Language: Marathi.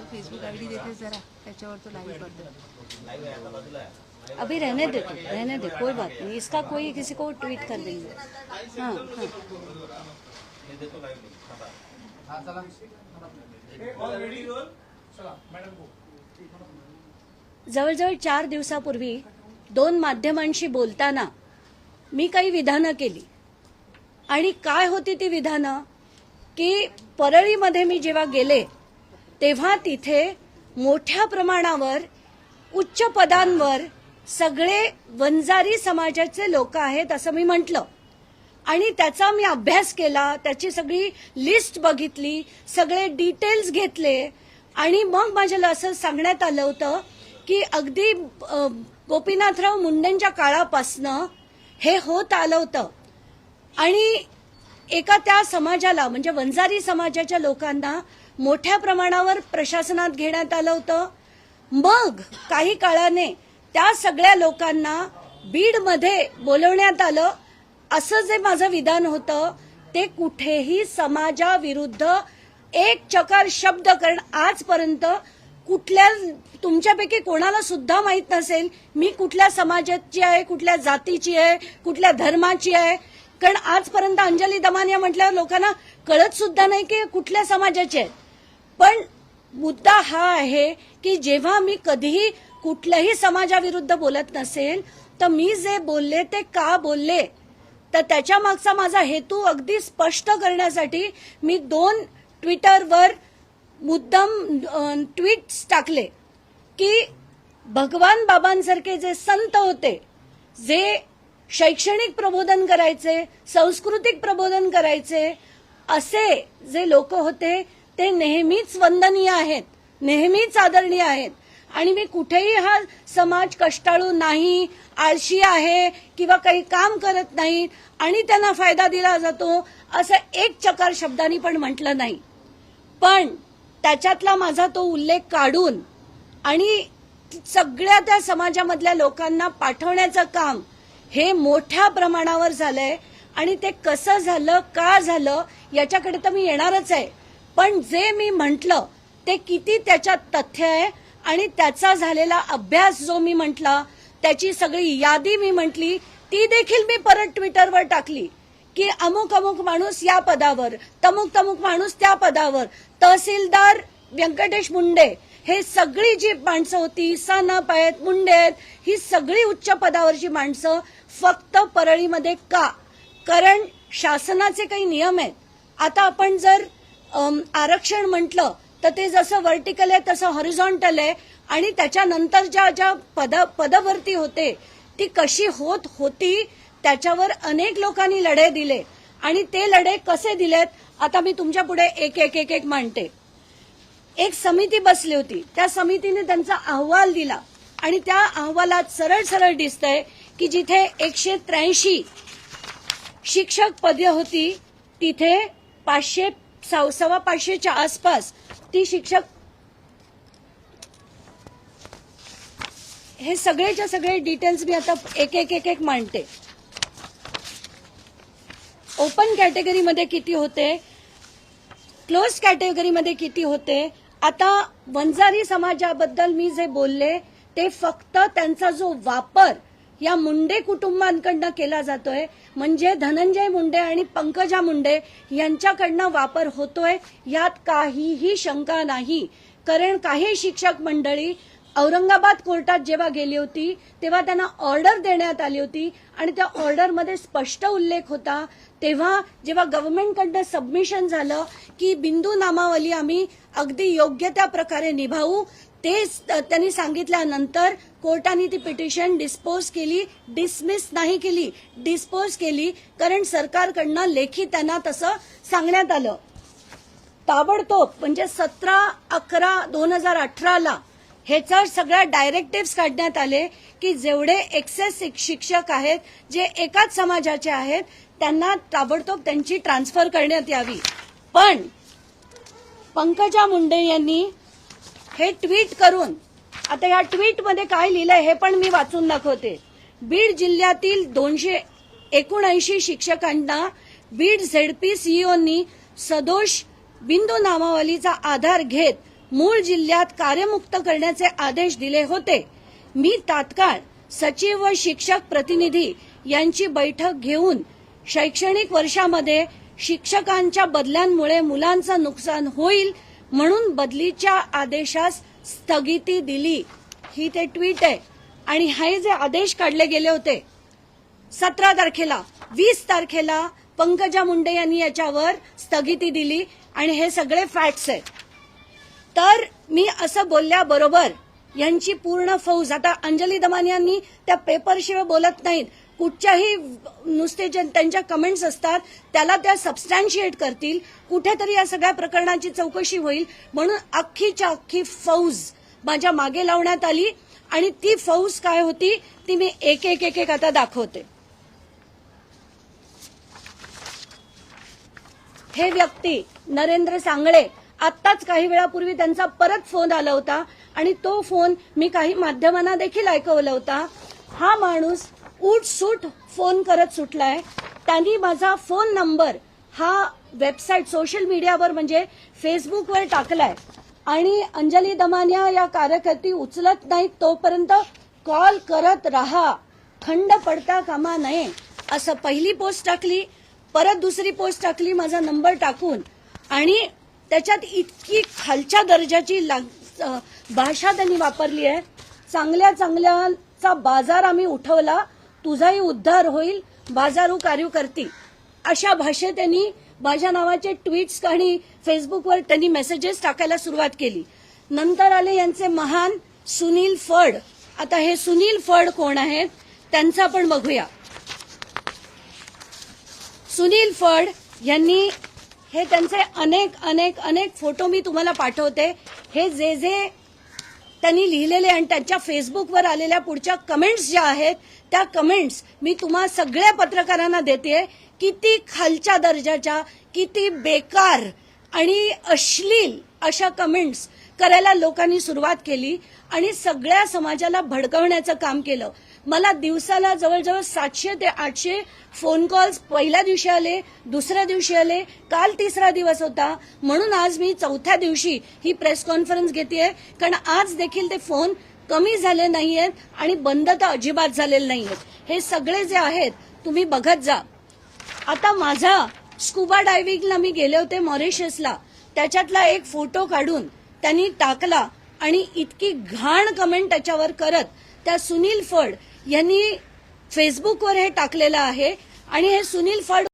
फेसबुक आईडी देते जरा, त्याच्यावर तो लाईव्ह करतो। अभी रहने दे, कोई बात नहीं, इसका कोई किसी को ट्वीट कर देंगे। हाँ जवळजवळ 4 दिवसापूर्वी 2 माध्यमांशी बोलताना मी काही विधानं केली आणि काय होती ती विधानं की परळीमध्ये मी जेव्हा गेले तेव्हा तिथे मोठ्या प्रमाणावर उच्च पदांवर सगळे वंजारी समाजाचे लोक आहेत असं मी म्हटलं आणि त्याचा मी अभ्यास केला, त्याची सगळी लिस्ट बघितली, सगळे डिटेल्स घेतले आणि मग माझ्याला असं सांगण्यात आलं होतं की अगदी गोपीनाथराव मुंडेंच्या काळापासनं हे होत आलं होतं आणि एका त्या समाजाला म्हणजे वंजारी समाजाच्या लोकांना मोठ्या प्रमाणावर प्रशासनात घेण्यात आलं होतं। मग काही काळाने त्या सगळ्या लोकांना बीडमध्ये बोलवण्यात आलं। असं जे माझं विधान होतं ते कुठेही समाजाविरुद्ध एक चकार शब्द, कारण आजपर्यंत कुठल्या तुमच्यापैकी कोणाला सुद्धा माहित नसेल मी कुठल्या समाजाची आहे, कुठल्या जातीची आहे, कुठल्या धर्माची आहे, कारण आजपर्यंत अंजली दमानिया म्हटल्यावर लोकांना कळत सुद्धा नाही की कुठल्या समाजाचे आहेत। पण मुद्दा हा आहे की जेव्हा मी कधीही कुठल्याही समाजाविरुद्ध बोलत नसेल तर मी जे बोलले ते का बोलले तर त्याच्या मागचा माझा हेतू अगदी स्पष्ट करण्यासाठी मी 2 ट्विटरवर मुद्दाम ट्वीट्स टाकले की भगवान बाबांसारखे जे संत होते, जे शैक्षणिक प्रबोधन करायचे, सांस्कृतिक प्रबोधन करायचे, असे जे लोक होते ते नेहमीच वंदनीय आहेत, नेहमीच आदरणीय आहेत आणि मी कुठेही हा समाज कष्टाळू नाही, आळशी आहे किंवा काही काम करत नाही आणि त्यांना फायदा दिला जातो असं एक चकार शब्दांनी पण म्हटलं नाही। पण त्याच्यातला माझा तो उल्लेख काढून आणि सगळ्या त्या समाजामधल्या लोकांना पाठवण्याचं काम हे मोठ्या प्रमाणावर झालंय आणि ते कसं झालं, का झालं याच्याकडे तर मी येणारच आहे। पण जे मी म्हटलं ते किती त्याच्यात तथ्य आहे आणि त्याचा झालेला अभ्यास जो मी म्हटला, त्याची सगळी यादी मी म्हटली, ती देखील मी परत ट्विटरवर टाकली की अमुक अमुक माणूस या पदावर, तमुक तमुक माणूस त्या पदावर, तहसीलदार व्यंकटेश मुंडे, हे सगळी जी माणसं होती, सानप आहेत, मुंडे आहेत, ही सगळी उच्च पदावरची माणसं फक्त परळीमध्ये का? कारण शासनाचे काही नियम आहेत। आता आपण जर आरक्षण म्हटलं तर ते जसं व्हर्टिकल आहे तसं हॉरिझॉन्टल आहे आणि त्याच्यानंतर ज्या पदभरती होते ती कशी होत होती त्याच्यावर अनेक लोकांनी लढे दिले आणि ते लढे कसे दिलेत आता मी तुमच्या पुढे एक मांडते। एक समिती बसली होती, त्या समितीने त्यांचा अहवाल दिला आणि त्या अहवालात सरळ सरळ दिसतंय की जिथे 183 शिक्षक पदे होती तिथे 500 550च्या आसपास ती शिक्षक, हे सगळेच्या सगळे डिटेल्स मी आता एक मांडते। ओपन कॅटेगरीमध्ये किती होते, क्लोज कॅटेगरीमध्ये किती होते। आता वंजारी समाजाबद्दल मी जे बोलले ते फक्त त्यांचा जो वापर या मुंडे कुटुंबांकडनं केला जातोय, म्हणजे धनंजय मुंडे आणि पंकजा मुंडे यांच्याकडनं वापर होतोय यात काहीही शंका नाही। कारण काही शिक्षक मंडळी औरंगाबाद कोर्टात जेव्हा गेली होती तेव्हा त्यांना ऑर्डर देण्यात आली होती आणि त्या ऑर्डरमध्ये स्पष्ट उल्लेख होता, तेव्हा जेव्हा गव्हर्नमेंटकडनं सबमिशन झालं की बिंदू नामावली आम्ही अगदी योग्य त्या प्रकारे निभावू, ते त्यांनी सांगितल्यानंतर कोर्टाने ती पिटिशन डिस्पोज केली, डिसमिस नाही केली, डिस्पोज केली, कारण सरकारकडनं लेखी त्यांना तसं सांगण्यात आलं। ताबडतोब म्हणजे 17/11/2018 ह्याचा सगळ्या डायरेक्टिव्स काढण्यात आले की जेवढे एक्सेस शिक्षक आहेत जे एकाच समाजाचे आहेत त्यांना ताबडतोब त्यांची ट्रान्सफर करण्यात यावी। पण पंकजा मुंडे यांनी हे ट्विट करून, आता या ट्विटमध्ये काय लिहिलंय हे पण मी वाचून दाखवते. बीड जिल्ह्यातील 279 शिक्षकांना बीड झेडपी सीईओंनी सदोष बिंदू नामावलीचा आधार घेत मूळ जिल्ह्यात कार्यमुक्त करण्याचे आदेश दिले होते. मी तात्काळ सचिव व शिक्षक प्रतिनिधी यांची बैठक घेऊन शैक्षणिक वर्षामध्ये शिक्षकांच्या बदल्यांमुळे मुलांचं नुकसान होईल म्हणून बदलीच्या आदेशास स्थगिती दिली. ही ते ट्विट आहे. आणि हे जे आदेश काढले गेले होते 17 तारखेला, 20 तारखेला पंकजा मुंडे यांनी याच्यावर स्थगिती दिली आणि हे सगळे फॅक्ट्स आहेत. तर मी असं बोलल्याबरोबर यांची पूर्ण फौज, आता अंजली दमानी यांनी त्या पेपरशिवाय बोलत नाहीत, कुठच्याही नुसते जे त्यांच्या कमेंट्स असतात त्याला त्या सबस्टॅन्शिएट करतील, कुठेतरी या सगळ्या प्रकरणाची चौकशी होईल म्हणून अख्खीच्या अख्खी फौज माझ्या मागे लावण्यात आली. आणि ती फौज काय होती ती मी एक एक एक एक आता दाखवते. हे व्यक्ती नरेंद्र सांगळे, आत्ताच काही वेळापूर्वी त्यांचा परत फोन आला होता आणि तो फोन मी काही माध्यमांना देखील ऐकवला होता. हा माणूस उठसूट फोन करत सुटलाय. त्यांनी माझा फोन नंबर हा वेबसाईट सोशल मीडियावर म्हणजे फेसबुकवर टाकलाय आणि अंजली दमानिया या कार्यकर्ती उचलत नाहीत तोपर्यंत कॉल करत राहा, खंड पडता कामा नये असं पहिली पोस्ट टाकली. परत दुसरी पोस्ट टाकली माझा नंबर टाकून आणि त्याच्यात इतकी खालच्या दर्जाची भाषा त्यांनी वापरली आहे. चांगल्या चांगल्याचा बाजार आम्ही उठवला, तुझाही उद्धार होईल बाजारू कार्यकर्ती, अशा भाषेत त्यांनी माझ्या नावाचे ट्विट्स आणि फेसबुकवर त्यांनी मेसेजेस टाकायला सुरुवात केली. नंतर आले यांचे महान सुनील फड. आता हे सुनील फड कोण आहेत त्यांचं आपण बघूया. सुनील फड यांनी हे त्यांचे अनेक अनेक अनेक फोटो मी तुम्हाला पाठवते. हे जे जे त्यांनी लिहिलेले आणि त्यांच्या फेसबुकवर आलेल्या पुढच्या कमेंट्स ज्या आहेत त्या कमेंट्स मी तुम्हा सगळ्या पत्रकारांना देते. किती खालच्या दर्जाच्या, किती बेकार आणि अश्लील अशा कमेंट्स करायला लोकांनी सुरुवात केली आणि सगळ्या समाजाला भडकवण्याचं काम केलं. मला दिवसाला जवळजवळ 700 ते 800 फोन कॉल्स पहिल्या दिवशी आले, दुसऱ्या दिवशी आले, काल तिसरा दिवस होता म्हणून आज मी चौथ्या दिवशी ही प्रेस कॉन्फरन्स घेतेय. कारण आज देखील ते फोन कमी झाले नाहीयेत आणि बंद तर अजिबात झालेले नाहीयेत. हे सगळे जे आहेत तुम्ही बघत जा. आता माझा स्कुबा डायव्हिंगला मी गेले होते मॉरिशसला, त्याच्यातला एक फोटो काढून त्यांनी टाकला आणि इतकी घाण कमेंट त्याच्यावर करत त्या सुनील फड यांनी फेसबुकवर हे टाकलेलं आहे. आणि हे सुनील फड